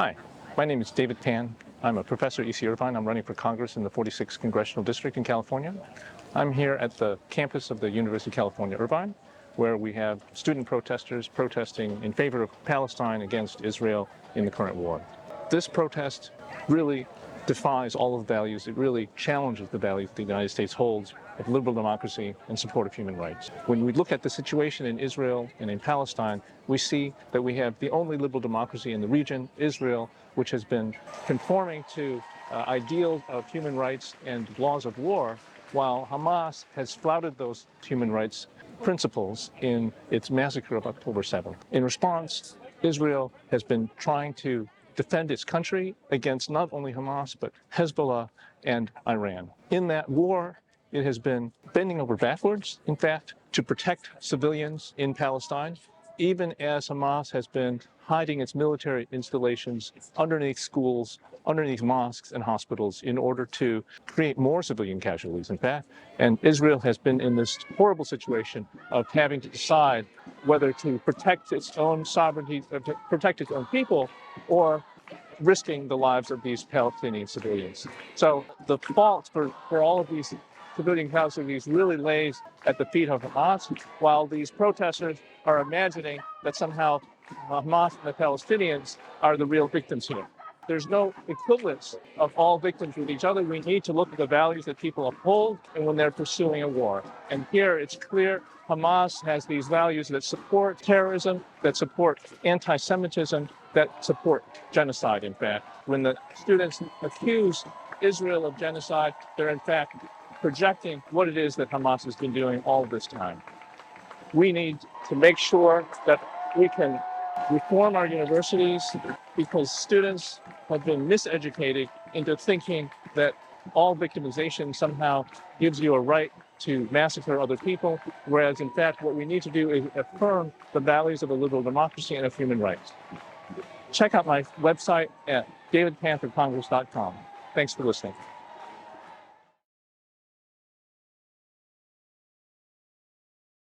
Hi, my name is David Tan. I'm a professor at UC Irvine. I'm running for Congress in the 46th Congressional District in California. I'm here at the campus of the University of California, Irvine, where we have student protesters protesting in favor of Palestine against Israel in the current war. This protest really defies all of the values. It really challenges the values the United States holds of liberal democracy and support of human rights. When we look at the situation in Israel and in Palestine, we see that we have the only liberal democracy in the region, Israel, which has been conforming to ideals of human rights and laws of war, while Hamas has flouted those human rights principles in its massacre of October 7th. In response, Israel has been trying to defend its country against not only Hamas, but Hezbollah and Iran. In that war, it has been bending over backwards, in fact, to protect civilians in Palestine, even as Hamas has been hiding its military installations underneath schools, underneath mosques and hospitals in order to create more civilian casualties, in fact. And Israel has been in this horrible situation of having to decide whether to protect its own sovereignty, to protect its own people, or risking the lives of these Palestinian civilians. So the fault for all of these civilian casualties really lays at the feet of Hamas, while these protesters are imagining that somehow Hamas and the Palestinians are the real victims here. There's no equivalence of all victims with each other. We need to look at the values that people uphold and when they're pursuing a war. And here it's clear Hamas has these values that support terrorism, that support anti-Semitism, that support genocide, in fact. When the students accuse Israel of genocide, they're in fact projecting what it is that Hamas has been doing all this time. We need to make sure that we can reform our universities because students have been miseducated into thinking that all victimization somehow gives you a right to massacre other people, whereas in fact what we need to do is affirm the values of a liberal democracy and of human rights. Check out my website at davidpanthercongress.com. Thanks for listening.